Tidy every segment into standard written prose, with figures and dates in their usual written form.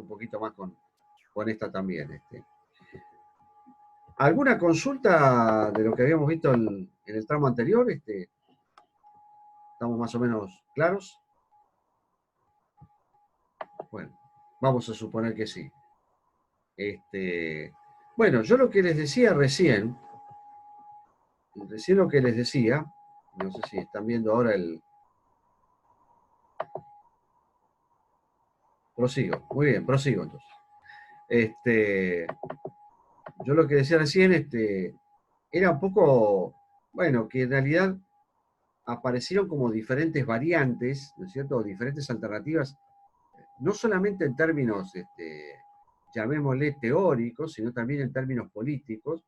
un poquito más con esta también. ¿Alguna consulta de lo que habíamos visto en el tramo anterior? ¿Estamos más o menos claros? Bueno, vamos a suponer que sí. Bueno, yo lo que les decía recién lo que les decía, no sé si están viendo ahora el... Prosigo, muy bien, prosigo entonces. Yo lo que decía recién, era un poco, bueno, que en realidad aparecieron como diferentes variantes, ¿no es cierto? O diferentes alternativas, no solamente en términos, llamémosle teóricos, sino también en términos políticos,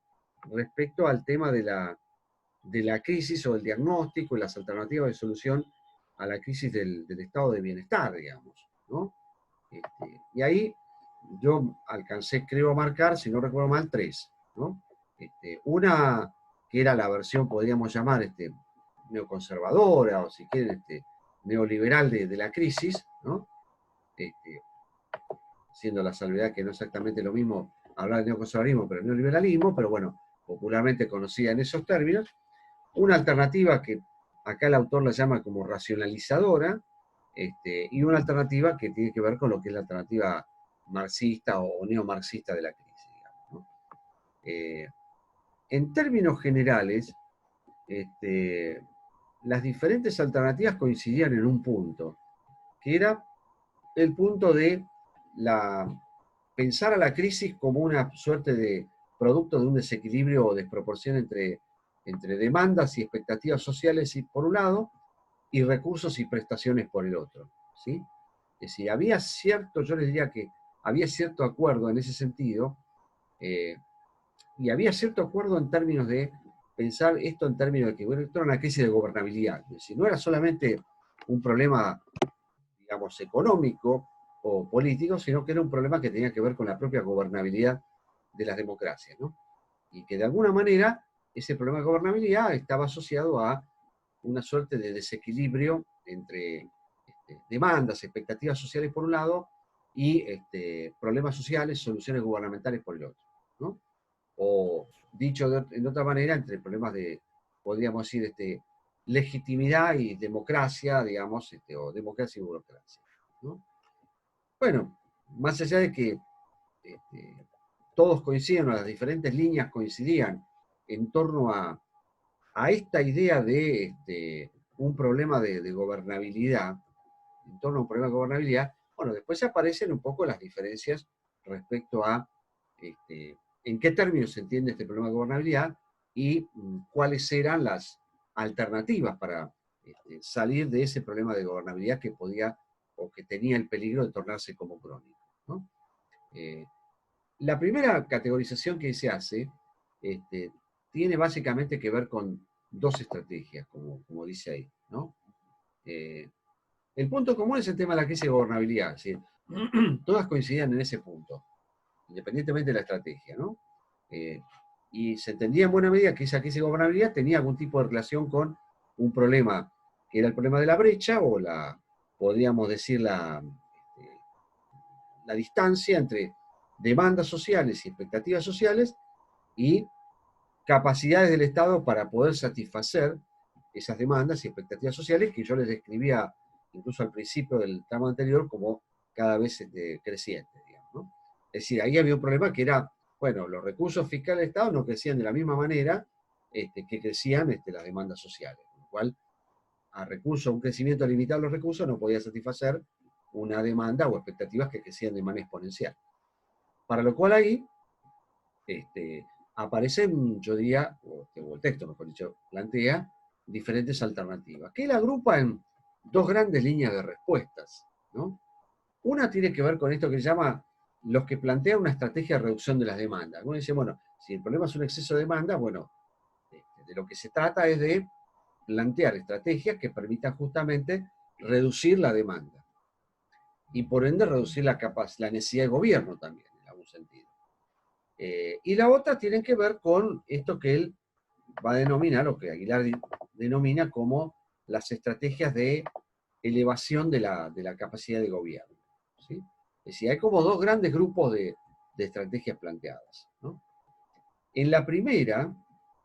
respecto al tema de la crisis o el diagnóstico y las alternativas de solución a la crisis del estado de bienestar, digamos, ¿no? Y ahí yo alcancé, creo, a marcar, si no recuerdo mal, tres, ¿no? Una que era la versión, podríamos llamar, neoconservadora, o si quieren, neoliberal de la crisis, ¿no? Siendo la salvedad que no es exactamente lo mismo hablar de neoconservarismo, pero neoliberalismo, pero bueno, popularmente conocida en esos términos. Una alternativa que acá el autor la llama como racionalizadora, y una alternativa que tiene que ver con lo que es la alternativa marxista o neomarxista de la crisis, digamos, ¿no? En términos generales, las diferentes alternativas coincidían en un punto, que era el punto de pensar a la crisis como una suerte de producto de un desequilibrio o desproporción entre demandas y expectativas sociales por un lado, y recursos y prestaciones por el otro, ¿sí? Es decir, había cierto, yo les diría que había cierto acuerdo en ese sentido, y había cierto acuerdo en términos de pensar esto en términos de que, bueno, esto era una crisis de gobernabilidad, es decir, no era solamente un problema, digamos, económico o político, sino que era un problema que tenía que ver con la propia gobernabilidad de las democracias, ¿no? Y que de alguna manera ese problema de gobernabilidad estaba asociado a una suerte de desequilibrio entre demandas, expectativas sociales por un lado, y problemas sociales, soluciones gubernamentales por el otro, ¿no? O dicho de otra manera, entre problemas de, podríamos decir, legitimidad y democracia, digamos, o democracia y burocracia, ¿no? Bueno, más allá de que todos coincidían, o las diferentes líneas coincidían en torno a esta idea de un problema de gobernabilidad, en torno a un problema de gobernabilidad, bueno, después aparecen un poco las diferencias respecto a en qué términos se entiende este problema de gobernabilidad y cuáles eran las alternativas para salir de ese problema de gobernabilidad que podía o que tenía el peligro de tornarse como crónico, ¿no? La primera categorización que se hace tiene básicamente que ver con dos estrategias, como dice ahí, ¿no? El punto común es el tema de la crisis de gobernabilidad, es decir, todas coincidían en ese punto, independientemente de la estrategia, ¿no? Y se entendía en buena medida que esa crisis de gobernabilidad tenía algún tipo de relación con un problema que era el problema de la brecha o podríamos decir, la distancia entre demandas sociales y expectativas sociales y capacidades del Estado para poder satisfacer esas demandas y expectativas sociales que yo les describía incluso al principio del tramo anterior como cada vez crecientes, digamos, ¿no? Es decir, ahí había un problema que era, bueno, los recursos fiscales del Estado no crecían de la misma manera que crecían las demandas sociales, con lo cual a un crecimiento limitado de los recursos no podía satisfacer una demanda o expectativas que crecían de manera exponencial. Para lo cual ahí aparecen, yo diría, o el texto, mejor dicho, plantea diferentes alternativas, que él agrupa en dos grandes líneas de respuestas, ¿no? Una tiene que ver con esto que se llama los que plantean una estrategia de reducción de las demandas. Uno dice, bueno, si el problema es un exceso de demanda, bueno, de lo que se trata es de plantear estrategias que permitan justamente reducir la demanda y por ende reducir la necesidad de gobierno también, en algún sentido. Y la otra tiene que ver con esto que él va a denominar, o que Aguilar denomina como las estrategias de elevación de la capacidad de gobierno, ¿sí? Es decir, hay como dos grandes grupos de estrategias planteadas, ¿no? En la primera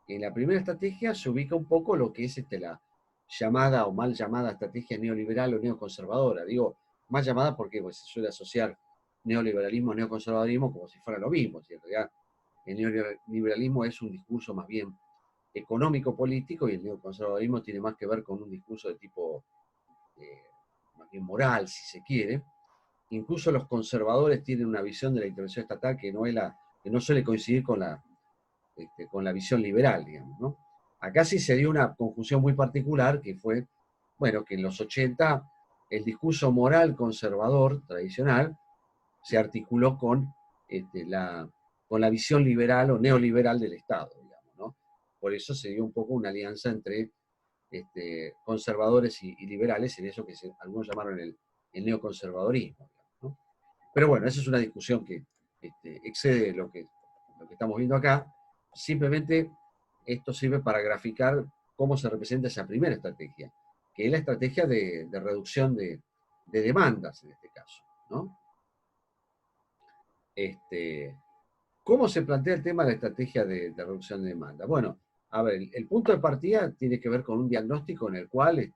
estrategia se ubica un poco lo que es la llamada o mal llamada estrategia neoliberal o neoconservadora. Digo, mal llamada porque pues, se suele asociar neoliberalismo, neoconservadorismo como si fuera lo mismo. Si en realidad el neoliberalismo es un discurso más bien económico-político y el neoconservadorismo tiene más que ver con un discurso de tipo más bien moral, si se quiere. Incluso los conservadores tienen una visión de la intervención estatal que no suele coincidir con la visión liberal, digamos, ¿no? Acá sí se dio una conjunción muy particular que fue, bueno, que en los 80 el discurso moral conservador tradicional se articuló con la visión liberal o neoliberal del Estado, digamos, ¿no? Por eso se dio un poco una alianza entre conservadores y liberales en eso que algunos llamaron el neoconservadorismo, ¿no? Pero bueno, esa es una discusión que excede lo que estamos viendo acá. Simplemente esto sirve para graficar cómo se representa esa primera estrategia, que es la estrategia de reducción de demandas en este caso, ¿no? ¿Cómo se plantea el tema de la estrategia de reducción de demanda? Bueno, a ver, el punto de partida tiene que ver con un diagnóstico en el cual,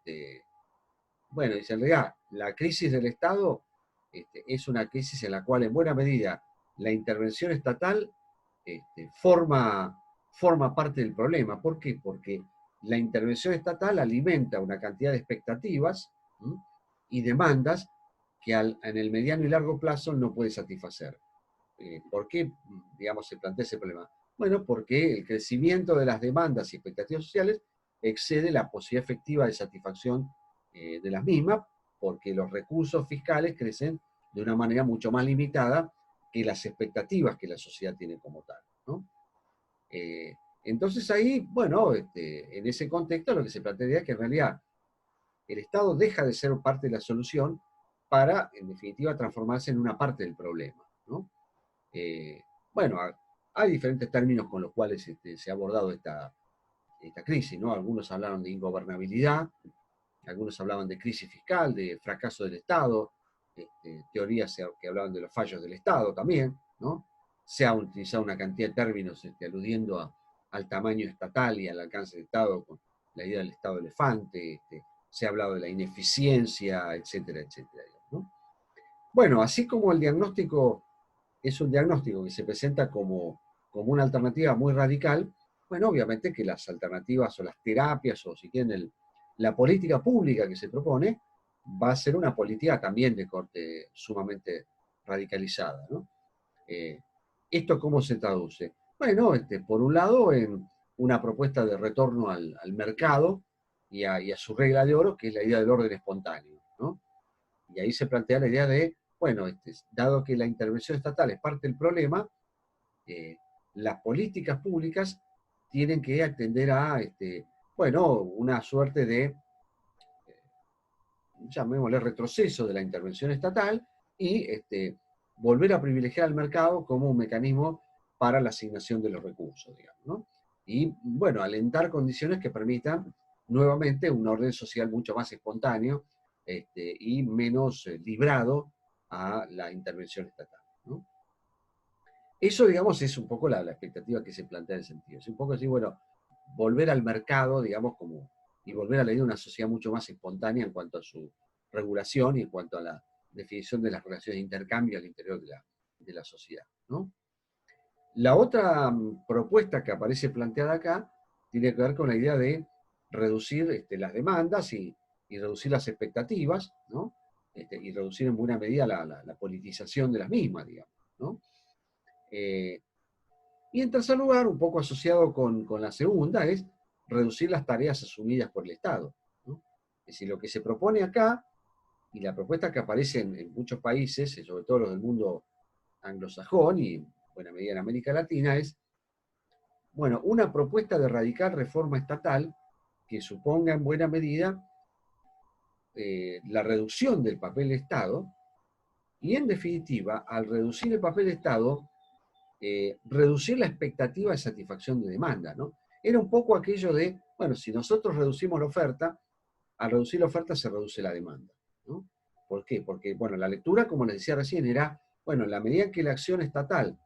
bueno, dice, en realidad, la crisis del Estado es una crisis en la cual, en buena medida, la intervención estatal forma parte del problema. ¿Por qué? Porque la intervención estatal alimenta una cantidad de expectativas, ¿m?, y demandas que en el mediano y largo plazo no puede satisfacer. ¿Por qué, digamos, se plantea ese problema? Bueno, porque el crecimiento de las demandas y expectativas sociales excede la posibilidad efectiva de satisfacción de las mismas, porque los recursos fiscales crecen de una manera mucho más limitada que las expectativas que la sociedad tiene como tal, ¿no? Eh, entonces ahí, bueno, en ese contexto lo que se plantea es que en realidad el Estado deja de ser parte de la solución para, en definitiva, transformarse en una parte del problema, ¿no? Eh, bueno, hay diferentes términos con los cuales se ha abordado esta crisis, ¿no? Algunos hablaron de ingobernabilidad, algunos hablaban de crisis fiscal, de fracaso del Estado, teorías que hablaban de los fallos del Estado también, ¿no? Se ha utilizado una cantidad de términos aludiendo al tamaño estatal y al alcance del Estado, con la idea del Estado elefante, se ha hablado de la ineficiencia, etcétera, etcétera, ¿no? Bueno, así como el diagnóstico es un diagnóstico que se presenta como una alternativa muy radical, bueno, obviamente que las alternativas o las terapias o si quieren la política pública que se propone va a ser una política también de corte sumamente radicalizada, ¿no? Eh, ¿Esto cómo se traduce? Bueno, por un lado, en una propuesta de retorno al mercado y a su regla de oro, que es la idea del orden espontáneo, ¿no? Y ahí se plantea la idea de, bueno, dado que la intervención estatal es parte del problema, las políticas públicas tienen que atender a, bueno, una suerte de, llamémosle, retroceso de la intervención estatal y volver a privilegiar al mercado como un mecanismo para la asignación de los recursos, digamos, ¿no? Y, bueno, alentar condiciones que permitan nuevamente un orden social mucho más espontáneo y menos librado a la intervención estatal, ¿no? Eso, digamos, es un poco la expectativa que se plantea en el sentido. Es un poco así, bueno, volver al mercado, digamos, y volver a la idea de una sociedad mucho más espontánea en cuanto a su regulación y en cuanto a la definición de las relaciones de intercambio al interior de la sociedad, ¿no? La otra propuesta que aparece planteada acá tiene que ver con la idea de reducir las demandas y reducir las expectativas, ¿no? Y reducir en buena medida la politización de las mismas, digamos, ¿no? Y en tercer lugar, un poco asociado con la segunda, es reducir las tareas asumidas por el Estado, ¿no? Es decir, lo que se propone acá, y la propuesta que aparece en muchos países, sobre todo los del mundo anglosajón y en buena medida en América Latina, es, bueno, una propuesta de radical reforma estatal que suponga en buena medida la reducción del papel de Estado y, en definitiva, al reducir el papel de Estado, reducir la expectativa de satisfacción de demanda, ¿no? Era un poco aquello de, bueno, si nosotros reducimos la oferta, al reducir la oferta se reduce la demanda, ¿no? ¿Por qué? Porque, bueno, la lectura, como les decía recién, era Bueno, en la medida en que la acción estatal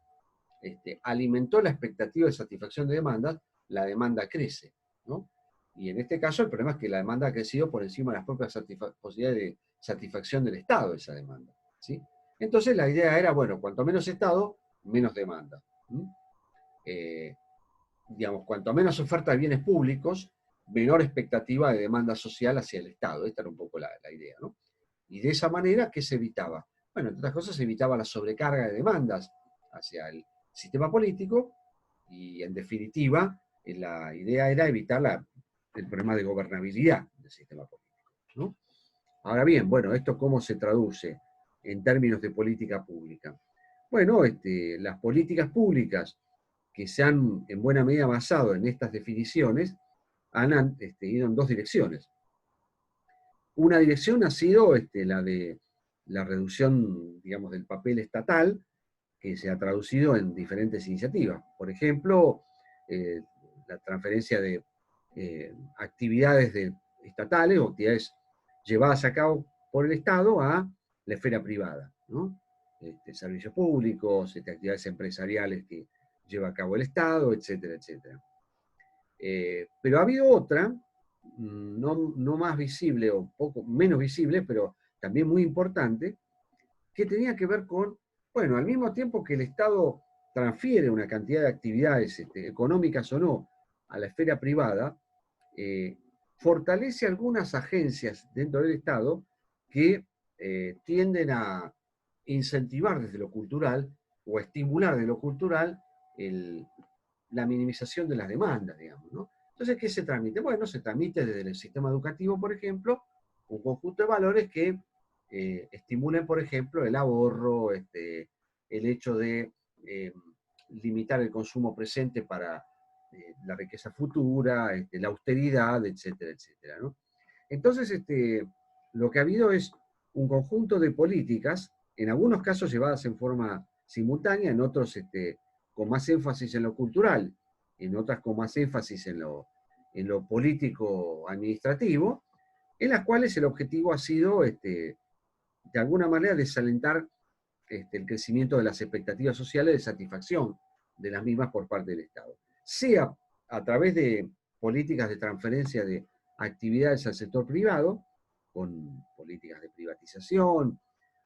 alimentó la expectativa de satisfacción de demandas, la demanda crece, ¿no? Y en este caso el problema es que la demanda ha crecido por encima de las propias posibilidades de satisfacción del Estado de esa demanda, ¿sí? Entonces la idea era, bueno, cuanto menos Estado, menos demanda. Digamos, cuanto menos oferta de bienes públicos, menor expectativa de demanda social hacia el Estado. Esta era un poco la idea, ¿no? Y de esa manera, ¿qué se evitaba? Bueno, entre otras cosas, se evitaba la sobrecarga de demandas hacia el sistema político y, en definitiva, la idea era evitar el problema de gobernabilidad del sistema político, ¿no? Ahora bien, bueno, ¿esto cómo se traduce en términos de política pública? Bueno, las políticas públicas que se han en buena medida basado en estas definiciones han ido en dos direcciones. Una dirección ha sido la de la reducción, digamos, del papel estatal, que se ha traducido en diferentes iniciativas. Por ejemplo, la transferencia de actividades estatales o actividades llevadas a cabo por el Estado a la esfera privada, ¿no? Servicios públicos, actividades empresariales que lleva a cabo el Estado, etcétera, etcétera. Pero ha habido otra, no más visible o poco menos visible, pero también muy importante, que tenía que ver con, bueno, al mismo tiempo que el Estado transfiere una cantidad de actividades económicas o no a la esfera privada, fortalece algunas agencias dentro del Estado que tienden a incentivar desde lo cultural o a estimular desde lo cultural la minimización de las demandas, digamos, ¿no? Entonces, ¿qué se transmite? Bueno, se transmite desde el sistema educativo, por ejemplo, un conjunto de valores que estimulen, por ejemplo, el ahorro, el hecho de limitar el consumo presente para la riqueza futura, la austeridad, etcétera, etcétera, ¿no? Entonces, lo que ha habido es un conjunto de políticas, en algunos casos llevadas en forma simultánea, en otros con más énfasis en lo cultural, en otras con más énfasis en lo político-administrativo, en las cuales el objetivo ha sido, de alguna manera, desalentar el crecimiento de las expectativas sociales de satisfacción de las mismas por parte del Estado. Sea a través de políticas de transferencia de actividades al sector privado, con políticas de privatización,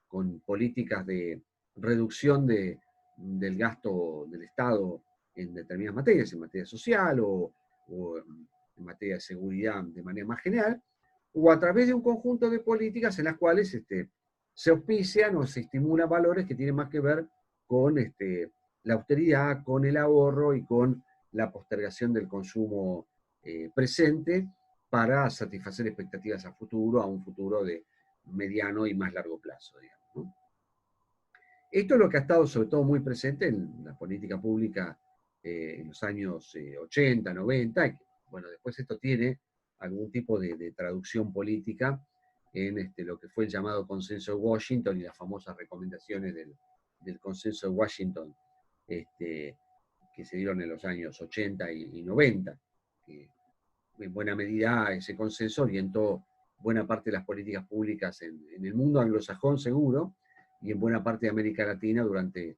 con políticas de reducción del gasto del Estado en determinadas materias, en materia social o en materia de seguridad de manera más general, o a través de un conjunto de políticas en las cuales se auspician o se estimulan valores que tienen más que ver con la austeridad, con el ahorro y con la postergación del consumo presente para satisfacer expectativas a futuro, a un futuro de mediano y más largo plazo, digamos, ¿no? Esto es lo que ha estado sobre todo muy presente en la política pública en los años 80, 90. Bueno, después esto tiene algún tipo de traducción política en lo que fue el llamado Consenso de Washington y las famosas recomendaciones del Consenso de Washington que se dieron en los años 80 y 90. Que en buena medida ese consenso orientó buena parte de las políticas públicas en el mundo anglosajón seguro, y en buena parte de América Latina durante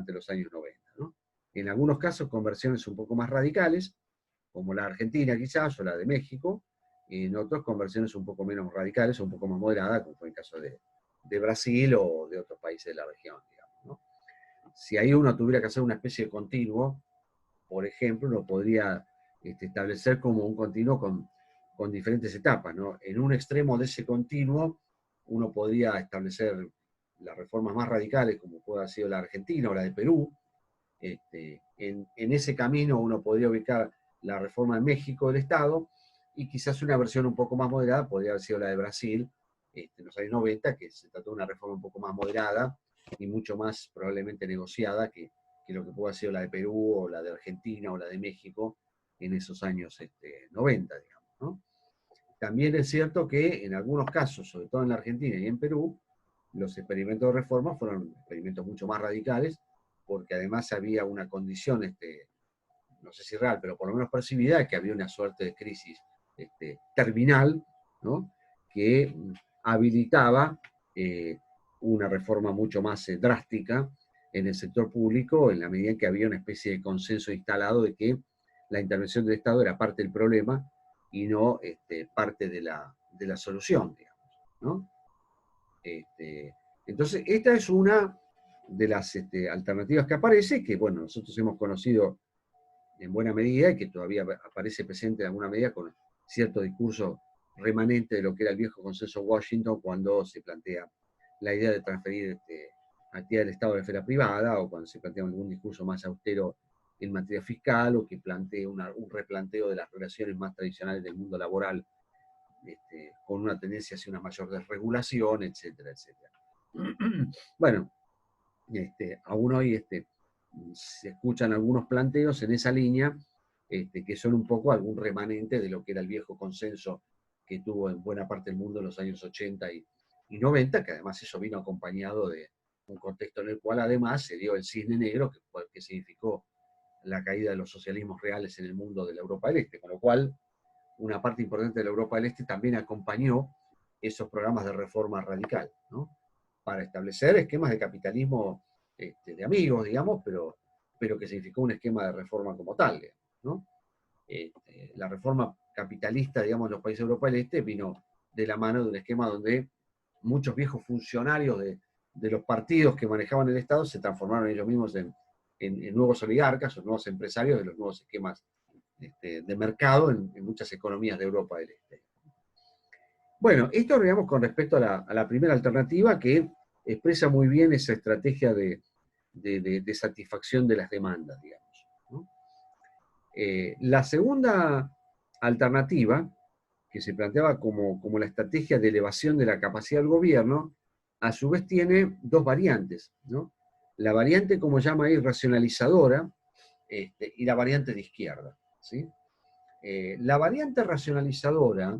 los años 90, ¿no? En algunos casos con versiones un poco más radicales, como la Argentina quizás, o la de México, y en otros con versiones un poco menos radicales, o un poco más moderadas, como fue el caso de Brasil o de otros países de la región, digamos, ¿no? Si ahí uno tuviera que hacer una especie de continuo, por ejemplo, uno podría establecer como un continuo con diferentes etapas, ¿no? En un extremo de ese continuo, uno podría establecer las reformas más radicales, como puede haber sido la Argentina o la de Perú. En ese camino uno podría ubicar la reforma en México del Estado, y quizás una versión un poco más moderada podría haber sido la de Brasil, en los años 90, que se trató de una reforma un poco más moderada y mucho más probablemente negociada que lo que pudo haber sido la de Perú o la de Argentina o la de México en esos años 90, digamos, ¿no? También es cierto que en algunos casos, sobre todo en la Argentina y en Perú, los experimentos de reforma fueron experimentos mucho más radicales, porque además había una condición, no sé si real, pero por lo menos percibida, que había una suerte de crisis terminal, ¿no? Que habilitaba una reforma mucho más drástica en el sector público, en la medida en que había una especie de consenso instalado de que la intervención del Estado era parte del problema y no parte de la solución, digamos, ¿no? Entonces, esta es una de las alternativas que aparece, que bueno, nosotros hemos conocido en buena medida y que todavía aparece presente en alguna medida con cierto discurso remanente de lo que era el viejo consenso Washington cuando se plantea la idea de transferir actividad del Estado a la esfera privada, o cuando se plantea algún discurso más austero en materia fiscal, o que plantea un replanteo de las relaciones más tradicionales del mundo laboral, con una tendencia hacia una mayor desregulación, etcétera, etcétera. Bueno, aún hoy se escuchan algunos planteos en esa línea, que son un poco algún remanente de lo que era el viejo consenso que tuvo en buena parte del mundo en los años 80 y 90, que además eso vino acompañado de un contexto en el cual además se dio el cisne negro, que significó la caída de los socialismos reales en el mundo de la Europa del Este, con lo cual una parte importante de la Europa del Este también acompañó esos programas de reforma radical, ¿no? Para establecer esquemas de capitalismo de amigos, digamos, pero que significó un esquema de reforma como tal, ¿no? La reforma capitalista, digamos, en los países de Europa del Este vino de la mano de un esquema donde muchos viejos funcionarios de los partidos que manejaban el Estado se transformaron ellos mismos en nuevos oligarcas o nuevos empresarios de los nuevos esquemas de mercado en muchas economías de Europa del Este. Bueno, esto digamos con respecto a la primera alternativa, que expresa muy bien esa estrategia de satisfacción de las demandas, digamos, ¿no? La segunda alternativa, que se planteaba como la estrategia de elevación de la capacidad del gobierno, a su vez tiene dos variantes, ¿no? La variante, como llama ahí, racionalizadora, y la variante de izquierda, ¿sí? La variante racionalizadora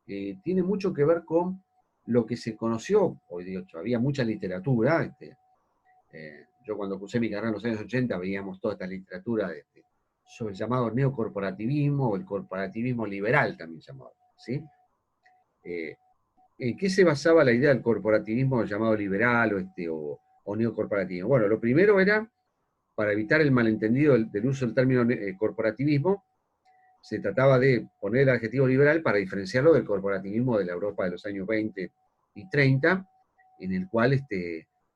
tiene mucho que ver con lo que se conoció, hoy de hecho había mucha literatura, yo cuando cursé mi carrera en los años 80 veíamos toda esta literatura sobre el llamado neocorporativismo o el corporativismo liberal también llamado, ¿sí? ¿En qué se basaba la idea del corporativismo llamado liberal o neocorporativismo? Bueno, lo primero era, para evitar el malentendido del uso del término corporativismo, se trataba de poner el adjetivo liberal para diferenciarlo del corporativismo de la Europa de los años 20 y 30, en el cual,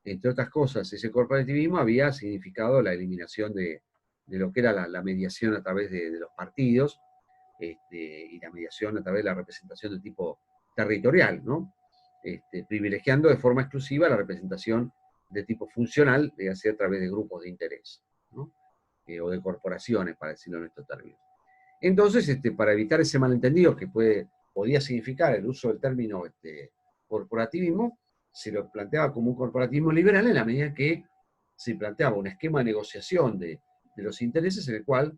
entre otras cosas, ese corporativismo había significado la eliminación de lo que era la mediación a través de los partidos, y la mediación a través de la representación de tipo territorial, ¿no? Privilegiando de forma exclusiva la representación de tipo funcional, de hacer a través de grupos de interés, ¿no? O de corporaciones, para decirlo en estos términos. Entonces, para evitar ese malentendido que podía significar el uso del término corporativismo, se lo planteaba como un corporativismo liberal en la medida que se planteaba un esquema de negociación de los intereses en el cual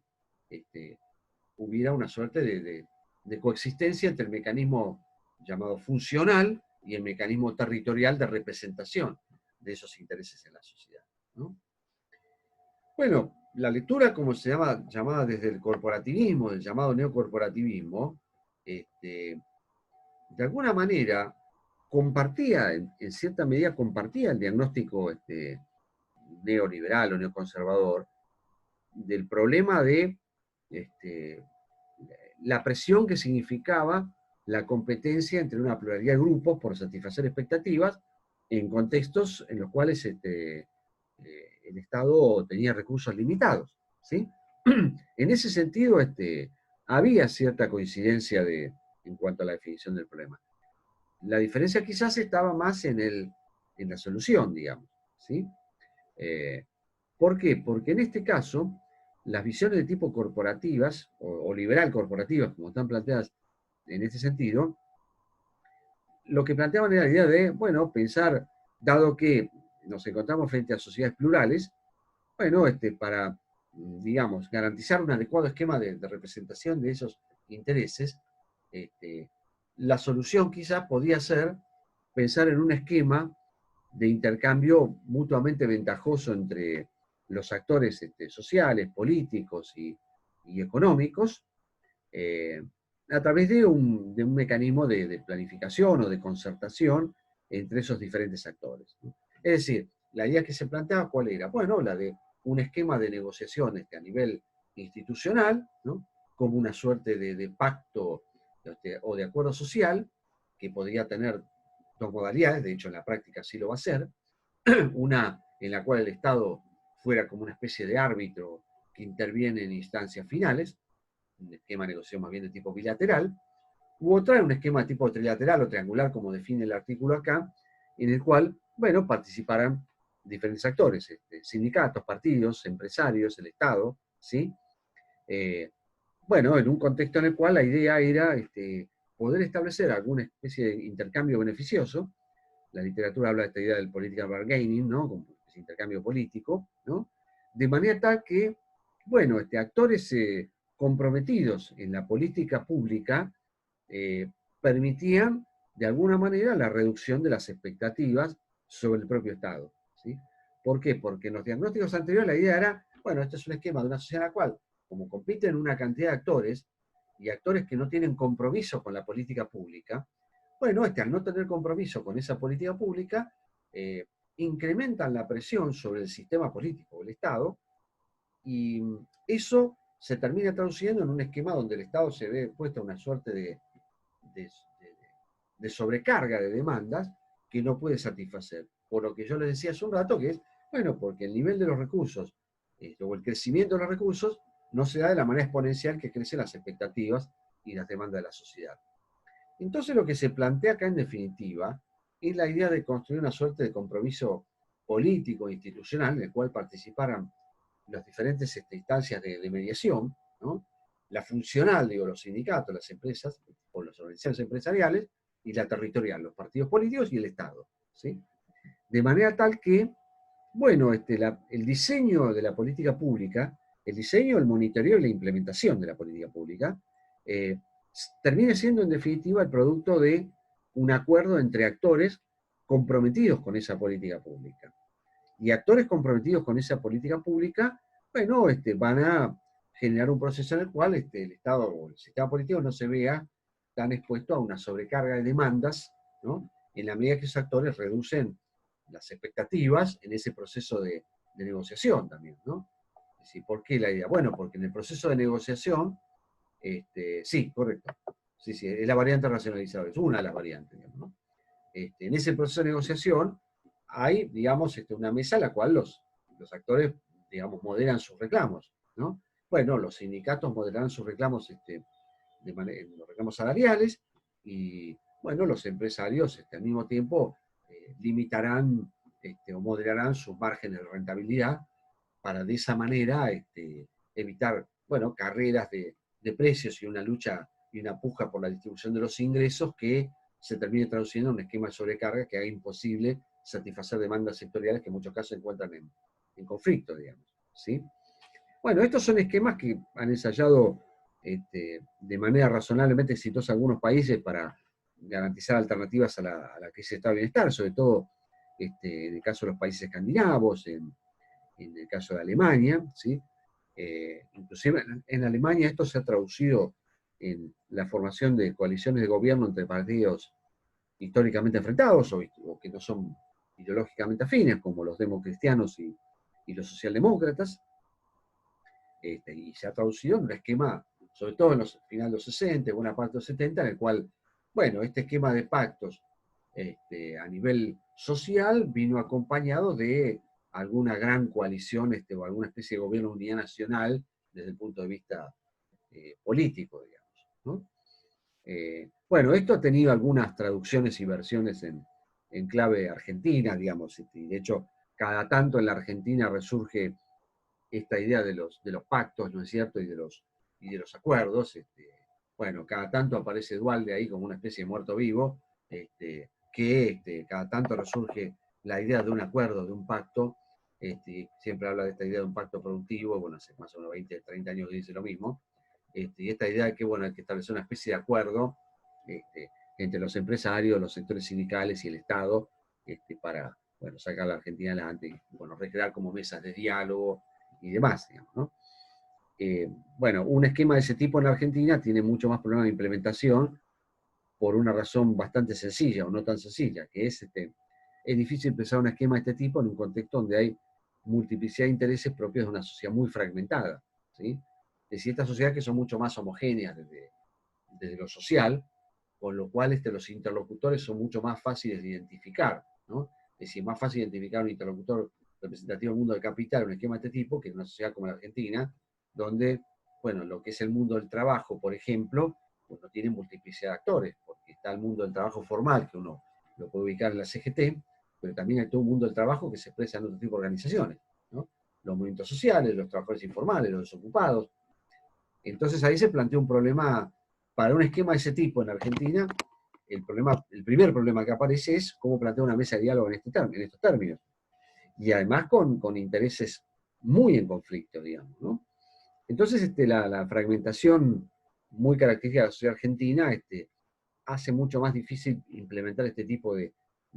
hubiera una suerte de coexistencia entre el mecanismo llamado funcional y el mecanismo territorial de representación de esos intereses en la sociedad, ¿no? Bueno, la lectura, como se llama, llamada desde el corporativismo, del llamado neocorporativismo, de alguna manera compartía, en cierta medida compartía el diagnóstico neoliberal o neoconservador del problema de la presión que significaba la competencia entre una pluralidad de grupos por satisfacer expectativas en contextos en los cuales el Estado tenía recursos limitados, ¿sí? En ese sentido, había cierta coincidencia en cuanto a la definición del problema. La diferencia quizás estaba más en la solución, digamos, ¿sí? ¿Por qué? Porque en este caso, las visiones de tipo corporativas, o liberal corporativas, como están planteadas en este sentido, lo que planteaban era la idea de, bueno, pensar, dado que nos encontramos frente a sociedades plurales, bueno, para, digamos, garantizar un adecuado esquema de representación de esos intereses, la solución quizás podía ser pensar en un esquema de intercambio mutuamente ventajoso entre los actores sociales, políticos y económicos, a través de un mecanismo de planificación o de concertación entre esos diferentes actores, ¿no? Es decir, la idea que se planteaba, ¿cuál era? Bueno, la de un esquema de negociación a nivel institucional, ¿no? Como una suerte de pacto o de acuerdo social, que podría tener dos modalidades, de hecho en la práctica sí lo va a ser, una en la cual el Estado fuera como una especie de árbitro que interviene en instancias finales, un esquema de negociación más bien de tipo bilateral, u otra en un esquema de tipo trilateral o triangular, como define el artículo acá, en el cual, bueno, participarán diferentes actores, sindicatos, partidos, empresarios, el Estado, ¿sí? Eh, bueno, en un contexto en el cual la idea era poder establecer alguna especie de intercambio beneficioso. La literatura habla de esta idea del political bargaining, ¿no? Como ese intercambio político, ¿no? De manera tal que, bueno, actores comprometidos en la política pública permitían, de alguna manera, la reducción de las expectativas sobre el propio Estado, ¿sí? ¿Por qué? Porque en los diagnósticos anteriores la idea era, bueno, este es un esquema de una sociedad en la cual, como compiten una cantidad de actores, y actores que no tienen compromiso con la política pública, bueno, al no tener compromiso con esa política pública, incrementan la presión sobre el sistema político, el Estado, y eso se termina traduciendo en un esquema donde el Estado se ve puesto a una suerte de, de sobrecarga de demandas que no puede satisfacer. Por lo que yo les decía hace un rato, que es, bueno, porque el nivel de los recursos o el crecimiento de los recursos no se da de la manera exponencial que crecen las expectativas y las demandas de la sociedad. Entonces lo que se plantea acá en definitiva es la idea de construir una suerte de compromiso político e institucional en el cual participaran las diferentes instancias de mediación, ¿no? La funcional, digo, los sindicatos, las empresas, o las organizaciones empresariales, y la territorial, los partidos políticos y el Estado, ¿sí? De manera tal que, bueno, el diseño de la política pública, el diseño, el monitoreo y la implementación de la política pública, eh, termine siendo en definitiva el producto de un acuerdo entre actores comprometidos con esa política pública. Y actores comprometidos con esa política pública, bueno, van a generar un proceso en el cual el Estado o el sistema político no se vea tan expuesto a una sobrecarga de demandas, ¿no? En la medida que esos actores reducen las expectativas en ese proceso de negociación también, ¿no? Es decir, ¿por qué la idea? Bueno, porque en el proceso de negociación, sí, correcto, sí, sí, es la variante racionalizadora, es una de las variantes, digamos, ¿no? En ese proceso de negociación hay, digamos, una mesa en la cual los actores, digamos, moderan sus reclamos, ¿no? Bueno, los sindicatos moderarán sus reclamos, los reclamos salariales, y, bueno, los empresarios, al mismo tiempo, limitarán o moderarán sus márgenes de rentabilidad para de esa manera evitar, bueno, carreras de precios y una lucha y una puja por la distribución de los ingresos que se termine traduciendo en un esquema de sobrecarga que haga imposible satisfacer demandas sectoriales que en muchos casos se encuentran en conflicto, digamos, ¿sí? Bueno, estos son esquemas que han ensayado de manera razonablemente exitosa algunos países para garantizar alternativas a la crisis de estado de bienestar, sobre todo en el caso de los países escandinavos, en el caso de Alemania, ¿sí? Inclusive en Alemania esto se ha traducido en la formación de coaliciones de gobierno entre partidos históricamente enfrentados o que no son ideológicamente afines, como los democristianos y los socialdemócratas, y se ha traducido en un esquema, sobre todo en los finales de los 60, buena parte de los 70, en el cual, bueno, este esquema de pactos a nivel social vino acompañado de alguna gran coalición o alguna especie de gobierno de unidad nacional desde el punto de vista político, digamos, ¿no? Bueno, esto ha tenido algunas traducciones y versiones en clave argentina, digamos, y de hecho, cada tanto en la Argentina resurge esta idea de los pactos, ¿no es cierto?, y de los acuerdos. Bueno, cada tanto aparece Dualde ahí como una especie de muerto vivo, que cada tanto resurge la idea de un acuerdo, de un pacto. Siempre habla de esta idea de un pacto productivo, bueno, hace más o menos 20, 30 años que dice lo mismo. Y esta idea de que, bueno, hay que establecer una especie de acuerdo entre los empresarios, los sectores sindicales y el Estado, para, bueno, sacar a la Argentina adelante y, bueno, recrear como mesas de diálogo y demás, digamos, ¿no? Bueno, un esquema de ese tipo en la Argentina tiene mucho más problemas de implementación, por una razón bastante sencilla, o no tan sencilla, que es difícil pensar un esquema de este tipo en un contexto donde hay multiplicidad de intereses propios de una sociedad muy fragmentada, ¿sí? Es decir, estas sociedades que son mucho más homogéneas desde lo social, con lo cual los interlocutores son mucho más fáciles de identificar, ¿no? Es decir, más fácil identificar un interlocutor representativo del mundo del capital, un esquema de este tipo, que en una sociedad como la Argentina, donde, bueno, lo que es el mundo del trabajo, por ejemplo, pues no tiene multiplicidad de actores, porque está el mundo del trabajo formal, que uno lo puede ubicar en la CGT, pero también hay todo un mundo del trabajo que se expresa en otro tipo de organizaciones, ¿no? Los movimientos sociales, los trabajadores informales, los desocupados. Entonces ahí se plantea un problema, para un esquema de ese tipo en Argentina, el primer problema que aparece es cómo plantea una mesa de diálogo en estos términos. Y además con intereses muy en conflicto, digamos, ¿no? Entonces la fragmentación muy característica de la sociedad argentina hace mucho más difícil implementar este tipo de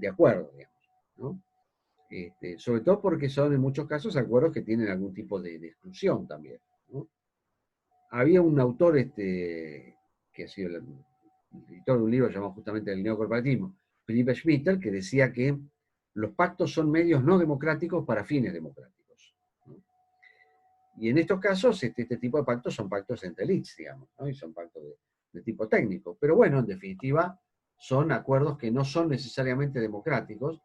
acuerdos, digamos, ¿no? Sobre todo porque son en muchos casos acuerdos que tienen algún tipo de exclusión también, ¿no? Había un autor que ha sido el editor de un libro llamado justamente El neocorporativismo, Philippe Schmitter, que decía que los pactos son medios no democráticos para fines democráticos, ¿no? Y en estos casos, este tipo de pactos son pactos entre elites, digamos, ¿no? Y son pactos de tipo técnico. Pero bueno, en definitiva, son acuerdos que no son necesariamente democráticos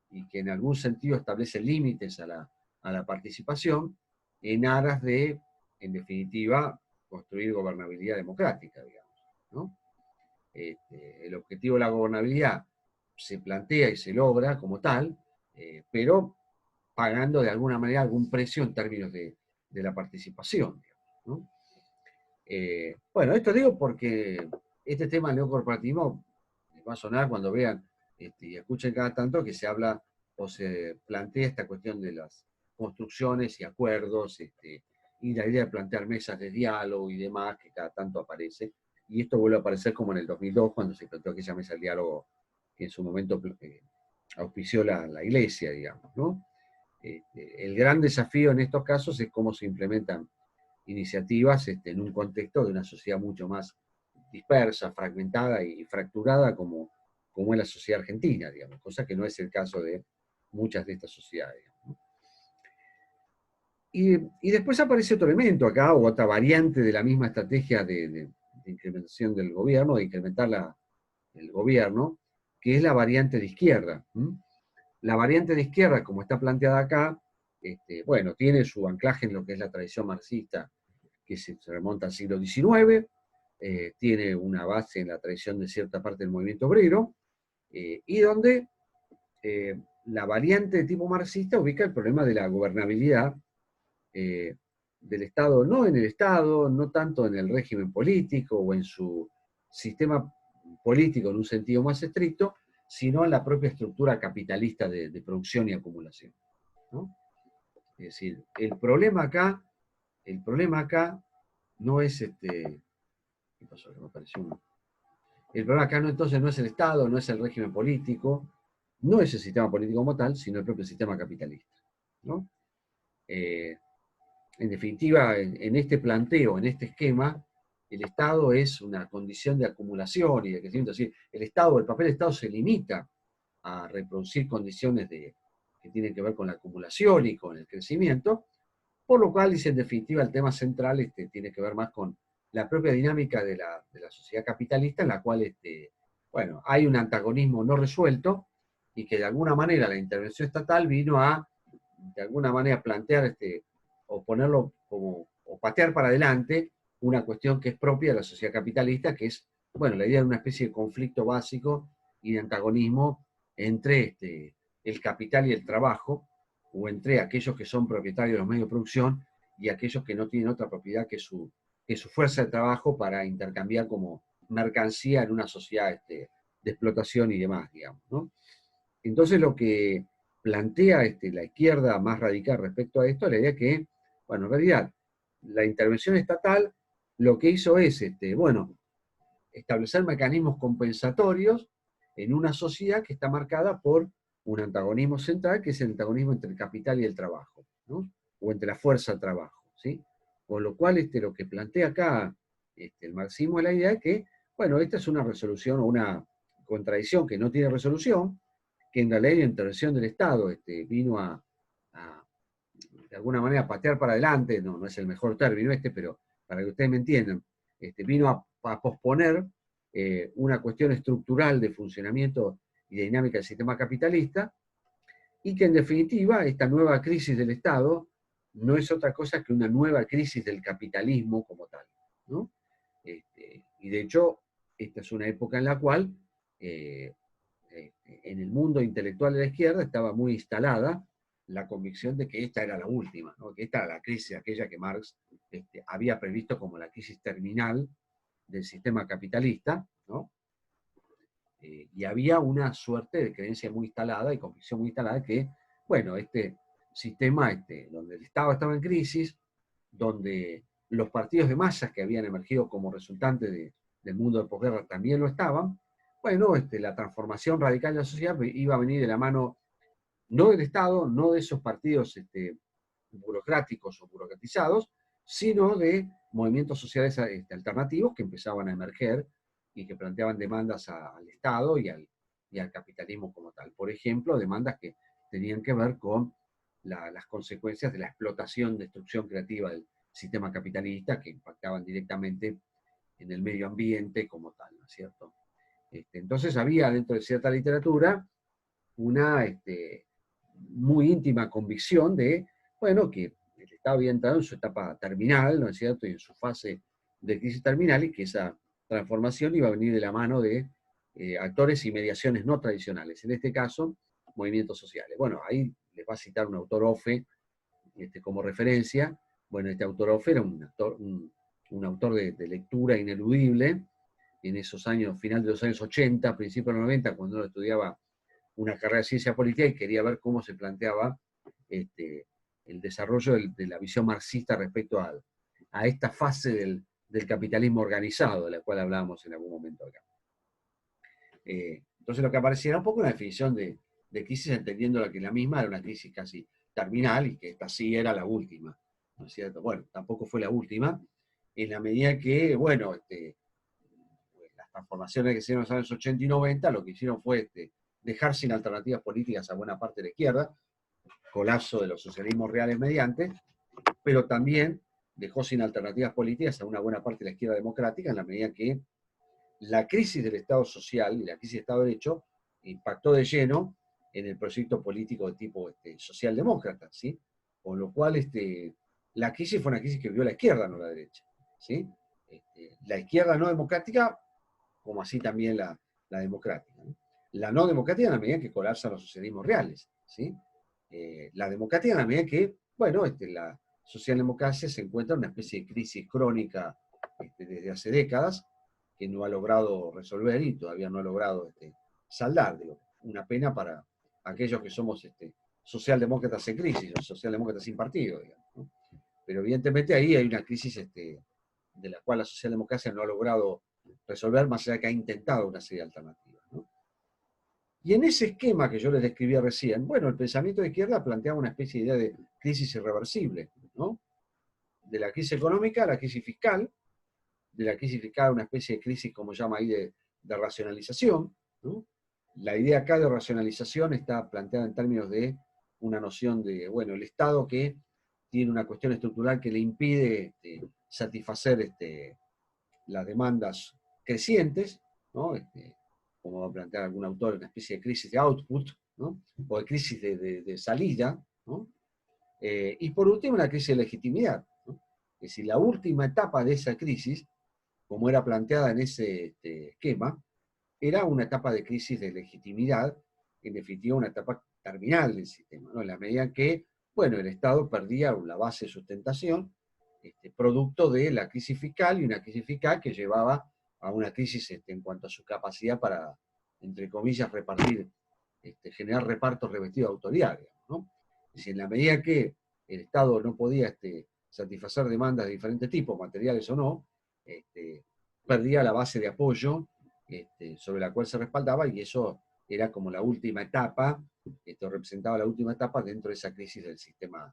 y que en algún sentido establecen límites a la participación en aras de, en definitiva, construir gobernabilidad democrática, digamos, ¿no? El objetivo de la gobernabilidad se plantea y se logra como tal, pero pagando de alguna manera algún precio en términos de la participación, digamos, ¿no? Bueno, esto digo porque este tema del neocorporativismo les va a sonar cuando vean y escuchen cada tanto que se habla o se plantea esta cuestión de las construcciones y acuerdos, y la idea de plantear mesas de diálogo y demás, que cada tanto aparece. Y esto vuelve a aparecer como en el 2002, cuando se planteó aquella mesa de diálogo que en su momento auspició la Iglesia, digamos, ¿no? El gran desafío en estos casos es cómo se implementan iniciativas en un contexto de una sociedad mucho más dispersa, fragmentada y fracturada como es la sociedad argentina, digamos, cosa que no es el caso de muchas de estas sociedades, ¿no? Y después aparece otro elemento acá, o otra variante de la misma estrategia de incrementación del gobierno, de incrementar el gobierno, que es la variante de izquierda. La variante de izquierda, como está planteada acá, bueno, tiene su anclaje en lo que es la tradición marxista, que se remonta al siglo XIX, tiene una base en la tradición de cierta parte del movimiento obrero, y donde la variante de tipo marxista ubica el problema de la gobernabilidad del Estado, no en el Estado, no tanto en el régimen político o en su sistema político en un sentido más estricto, sino en la propia estructura capitalista de producción y acumulación, ¿no? Es decir, el problema acá no es ¿qué pasó? Que me apareció uno. El problema acá no, entonces no es el Estado, no es el régimen político, no es el sistema político como tal, sino el propio sistema capitalista, ¿no? En definitiva, en este planteo, en este esquema, el Estado es una condición de acumulación y de crecimiento. Es decir, el papel del Estado se limita a reproducir condiciones que tienen que ver con la acumulación y con el crecimiento, por lo cual, dice, en definitiva, el tema central tiene que ver más con la propia dinámica de la sociedad capitalista, en la cual bueno, hay un antagonismo no resuelto y que de alguna manera la intervención estatal vino a, de alguna manera, plantear o ponerlo como, o patear para adelante una cuestión que es propia de la sociedad capitalista, que es, bueno, la idea de una especie de conflicto básico y de antagonismo entre el capital y el trabajo, o entre aquellos que son propietarios de los medios de producción y aquellos que no tienen otra propiedad que su fuerza de trabajo para intercambiar como mercancía en una sociedad de explotación y demás, digamos, ¿no? Entonces lo que plantea la izquierda más radical respecto a esto es la idea que, bueno, en realidad, la intervención estatal lo que hizo es, bueno, establecer mecanismos compensatorios en una sociedad que está marcada por un antagonismo central, que es el antagonismo entre el capital y el trabajo, ¿no? O entre la fuerza del trabajo, ¿sí? Con lo cual, lo que plantea acá el marxismo es la idea de que, bueno, esta es una resolución o una contradicción que no tiene resolución, que en realidad la intervención del Estado vino de alguna manera, a patear para adelante, no es el mejor término pero para que ustedes me entiendan, vino a posponer una cuestión estructural de funcionamiento y de dinámica del sistema capitalista, y que en definitiva esta nueva crisis del Estado no es otra cosa que una nueva crisis del capitalismo como tal, ¿no? Y de hecho, esta es una época en la cual en el mundo intelectual de la izquierda estaba muy instalada la convicción de que esta era la última, ¿no? Que esta era la crisis, aquella que Marx había previsto como la crisis terminal del sistema capitalista, ¿no? Y había una suerte de creencia muy instalada y convicción muy instalada que, bueno, este sistema donde el Estado estaba en crisis, donde los partidos de masas que habían emergido como resultante del mundo de posguerra también lo estaban, bueno, la transformación radical de la sociedad iba a venir de la mano no del Estado, no de esos partidos burocráticos o burocratizados, sino de movimientos sociales alternativos que empezaban a emerger y que planteaban demandas al Estado y al capitalismo como tal. Por ejemplo, demandas que tenían que ver con las consecuencias de la explotación, destrucción creativa del sistema capitalista, que impactaban directamente en el medio ambiente como tal, ¿no es cierto? Entonces había dentro de cierta literatura una muy íntima convicción de, bueno, que el Estado había entrado en su etapa terminal, ¿no es cierto?, y en su fase de crisis terminal, y que esa transformación iba a venir de la mano de actores y mediaciones no tradicionales, en este caso, movimientos sociales. Bueno, ahí les va a citar un autor OFE como referencia. Bueno, este autor OFE era un autor de lectura ineludible en esos años, final de los años 80, principios de los 90, cuando uno estudiaba una carrera de ciencia política y quería ver cómo se planteaba el desarrollo de la visión marxista respecto a esta fase del capitalismo organizado, de la cual hablábamos en algún momento acá. Entonces lo que aparecía era un poco una definición de crisis, entendiendo que la misma era una crisis casi terminal y que esta sí era la última, ¿no es cierto? Bueno, tampoco fue la última, en la medida que, bueno, las transformaciones que se hicieron en los años 80 y 90 lo que hicieron fue dejar sin alternativas políticas a buena parte de la izquierda, colapso de los socialismos reales mediante, pero también dejó sin alternativas políticas a una buena parte de la izquierda democrática, en la medida que la crisis del Estado social y la crisis del Estado de Derecho impactó de lleno en el proyecto político de tipo socialdemócrata, ¿sí? Con lo cual la crisis fue una crisis que vivió la izquierda, no la derecha, ¿sí? La izquierda no democrática, como así también la democrática, ¿no? La no democrática en la medida que colapsan los socialismos reales, ¿sí? La democrática en la medida que, bueno, la socialdemocracia se encuentra en una especie de crisis crónica desde hace décadas, que no ha logrado resolver y todavía no ha logrado saldar. Digo, una pena para aquellos que somos socialdemócratas en crisis, o socialdemócratas sin partido, digamos, ¿no? Pero evidentemente ahí hay una crisis de la cual la socialdemocracia no ha logrado resolver, más allá de que ha intentado una serie de alternativas, ¿no? Y en ese esquema que yo les describía recién, bueno, el pensamiento de izquierda planteaba una especie de idea de crisis irreversible, ¿no? De la crisis económica a la crisis fiscal, de la crisis fiscal una especie de crisis, como llama ahí, de racionalización, ¿no? La idea acá de racionalización está planteada en términos de una noción de, bueno, el Estado que tiene una cuestión estructural que le impide satisfacer las demandas crecientes, ¿no? Como va a plantear algún autor, una especie de crisis de output, ¿no? O de crisis de salida, ¿no? Y por último, una crisis de legitimidad, ¿no? Es decir, la última etapa de esa crisis, como era planteada en ese esquema, era una etapa de crisis de legitimidad, en definitiva una etapa terminal del sistema, ¿no? En la medida que, bueno, el Estado perdía la base de sustentación, producto de la crisis fiscal, y una crisis fiscal que llevaba a una crisis en cuanto a su capacidad para, entre comillas, repartir, generar repartos revestidos de autoridad, digamos, ¿no? Es decir, en la medida que el Estado no podía satisfacer demandas de diferentes tipos, materiales o no, perdía la base de apoyo sobre la cual se respaldaba, y eso era como la última etapa, representaba la última etapa dentro de esa crisis del sistema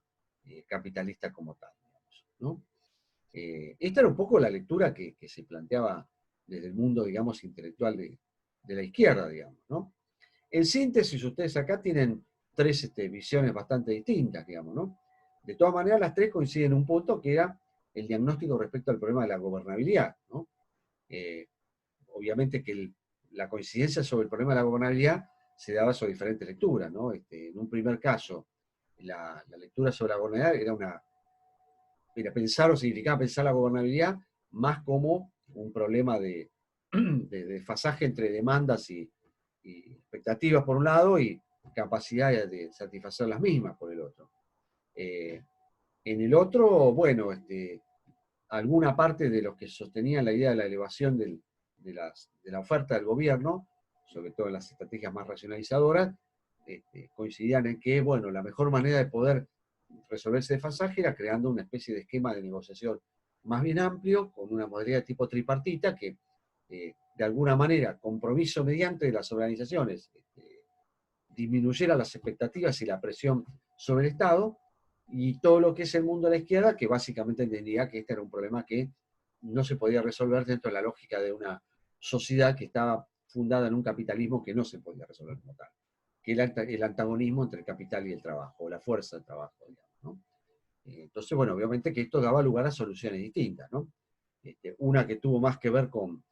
capitalista como tal, digamos, ¿no? Esta era un poco la lectura que se planteaba desde el mundo, digamos, intelectual de la izquierda, digamos, ¿no? En síntesis, ustedes acá tienen tres visiones bastante distintas, digamos, ¿no? De todas maneras, las tres coinciden en un punto que era el diagnóstico respecto al problema de la gobernabilidad, ¿no? Obviamente que la coincidencia sobre el problema de la gobernabilidad se daba sobre diferentes lecturas, ¿no? En un primer caso, la lectura sobre la gobernabilidad era pensar o significaba pensar la gobernabilidad más como un problema de desfasaje entre demandas y expectativas por un lado y capacidad de satisfacer las mismas por el otro. En el otro, bueno, alguna parte de los que sostenían la idea de la elevación de la oferta del gobierno, sobre todo en las estrategias más racionalizadoras, coincidían en que, bueno, la mejor manera de poder resolver ese desfasaje era creando una especie de esquema de negociación más bien amplio, con una modalidad de tipo tripartita, que de alguna manera, compromiso mediante las organizaciones, disminuyera las expectativas y la presión sobre el Estado, y todo lo que es el mundo de la izquierda, que básicamente entendía que este era un problema que no se podía resolver dentro de la lógica de una sociedad que estaba fundada en un capitalismo que no se podía resolver como tal, que era el antagonismo entre el capital y el trabajo, la fuerza del trabajo, digamos, ¿no? Entonces, bueno, obviamente que esto daba lugar a soluciones distintas, ¿no? Una que tuvo más que ver con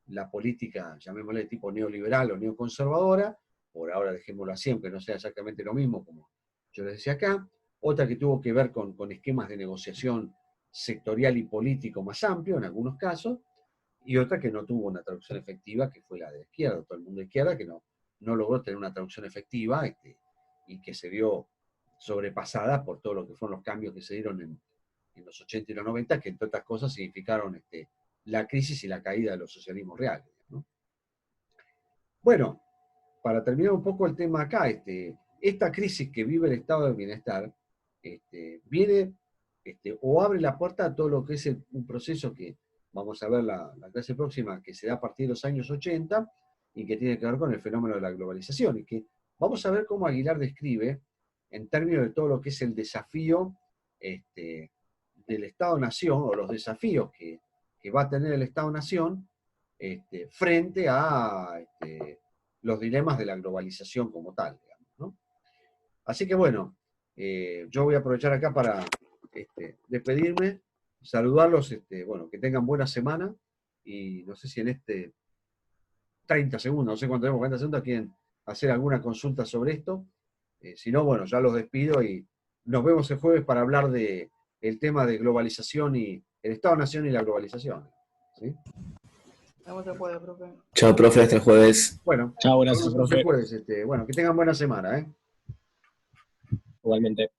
la política, llamémosle de tipo neoliberal o neoconservadora, por ahora dejémoslo así, aunque no sea exactamente lo mismo como yo les decía acá. Otra que tuvo que ver con esquemas de negociación sectorial y político más amplio en algunos casos, y otra que no tuvo una traducción efectiva, que fue la de la izquierda, todo el mundo de izquierda, que no logró tener una traducción efectiva y que se vio sobrepasada por todo lo que fueron los cambios que se dieron en los 80 y los 90, que entre otras cosas significaron la crisis y la caída de los socialismos reales, ¿no? Bueno, para terminar un poco el tema acá, esta crisis que vive el estado del bienestar viene o abre la puerta a todo lo que es un proceso que vamos a ver la clase próxima, que se da a partir de los años 80 y que tiene que ver con el fenómeno de la globalización, y que vamos a ver cómo Aguilar describe en términos de todo lo que es el desafío del Estado-Nación, o los desafíos que va a tener el Estado-Nación frente a los dilemas de la globalización como tal, digamos, ¿no? Así que bueno, yo voy a aprovechar acá para despedirme, saludarlos, bueno, que tengan buena semana, y no sé si en 30 segundos, no sé cuánto tenemos, 40 segundos, quieren hacer alguna consulta sobre esto. Si no, bueno, ya los despido y nos vemos el jueves para hablar del tema de globalización y el Estado-Nación y la globalización, ¿sí? Nos vemos el jueves, profe. Chao, profe, hasta el jueves. Bueno, Chao, buenas nos noches, vemos el profe. jueves. Bueno, que tengan buena semana, ¿eh? Igualmente.